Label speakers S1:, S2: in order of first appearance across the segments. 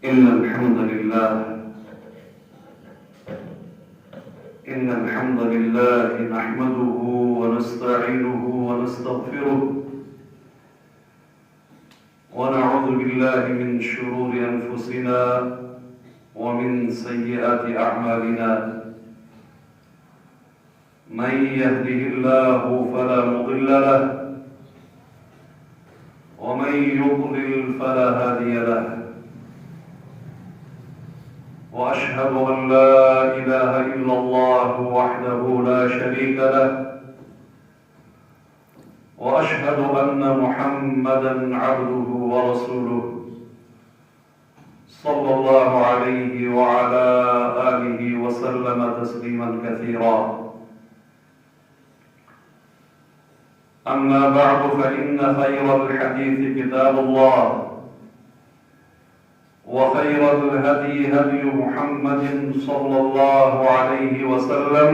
S1: إن الحمد لله نحمده ونستعينه ونستغفره ونعوذ بالله من شرور أنفسنا ومن سيئات أعمالنا من يهده الله فلا مضل له ومن يضلل فلا هادي له وأشهد أن لا إله إلا الله وحده لا شريك له وأشهد أن محمدًا عبده ورسوله صلى الله عليه وعلى آله وسلم تسليمًا كثيرا. أما بعد فإن خير الحديث كتاب الله وخير الهدي هدي محمد صلى الله عليه وسلم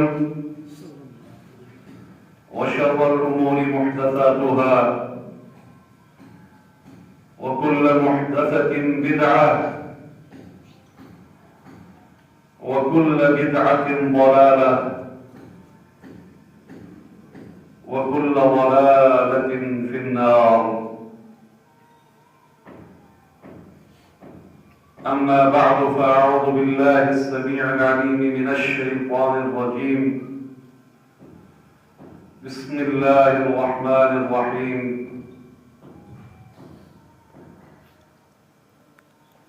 S1: وشر الأمور محدثاتها وكل محدثة بدعة وكل بدعة ضلالة وكل ضلالة في النار. أما بعد فأعوذ بالله السميع العليم من الشيطان الرجيم. بسم الله الرحمن الرحيم.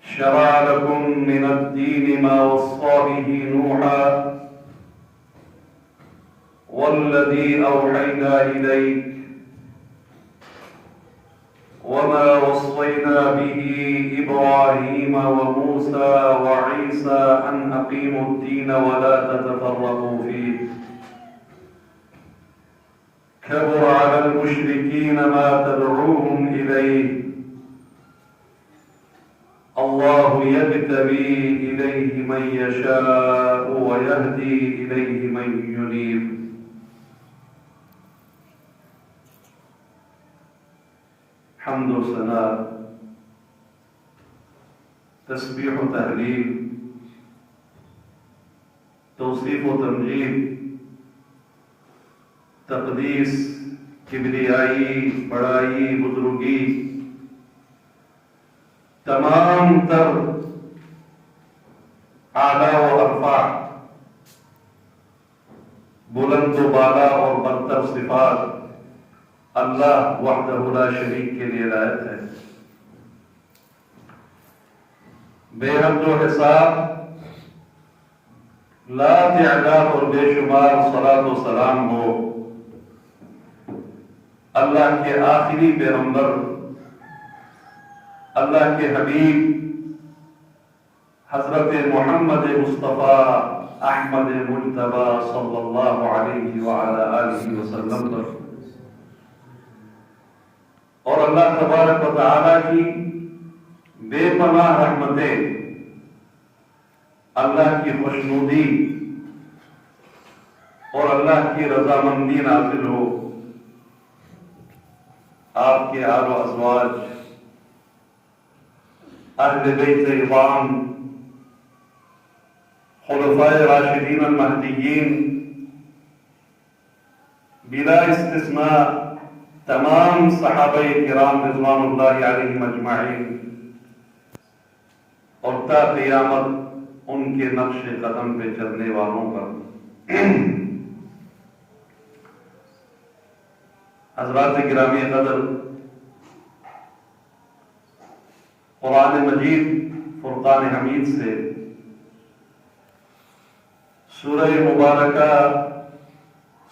S1: شرع لكم من الدين ما وصى به نوحا والذي أوحينا إليك وما وصينا به إبراهيم وموسى وعيسى أن أقيموا الدين ولا تتفرقوا فيه كبر على المشركين ما تدعوهم إليه الله يجتبي إليه من يشاء ويهدي إليه من ينيب. حمد و ثنا، تسبیح و تحلیل، توصیف و تمجید، تقدیس، کبریائی، بڑائی، بزرگی، تمام تر اعلیٰ و ارفع، بلند و بالا اور برتر صفات اللہ وحدہ لا شریک کے لیے لائق ہے. بے حد و حساب، لا تعداد اور بے شمار صلاۃ و سلام ہو اللہ کے آخری پیغمبر، اللہ کے حبیب حضرت محمد مصطفیٰ احمد مجتبی صلی اللہ علیہ وعلی آلہ وسلم پر، اور اللہ تبارک و تعالیٰ کی بے پناہ رحمتیں، اللہ کی خوشنودی اور اللہ کی رضامندی نازل ہو آپ کے آل و ازواج، اہل بیت اعظام، خلفائے راشدین المہدیین، بلا استثناء تمام صحابہ کرام رضوان اللہ علیہم اجمعین، اور تا قیامت ان کے نقش قدم پہ چلنے والوں پر. حضرات گرامی قدر، قرآن مجید فرقان حمید سے سورہ مبارکہ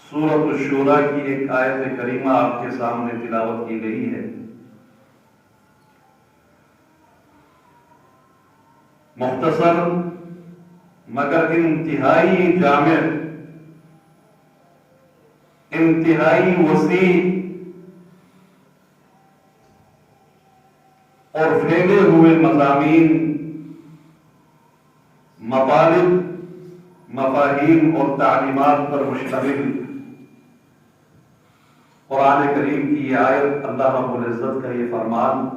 S1: سورۃ الشورى کی ایک آیت کریمہ آپ کے سامنے تلاوت کی گئی ہے. مختصر مگر انتہائی جامع، انتہائی وسیع اور پھیلے ہوئے مضامین، مطالب، مفاہیم اور تعلیمات پر مشتمل قرآن کریم کی یہ آیت، اللہ رب العزت کا یہ فرمان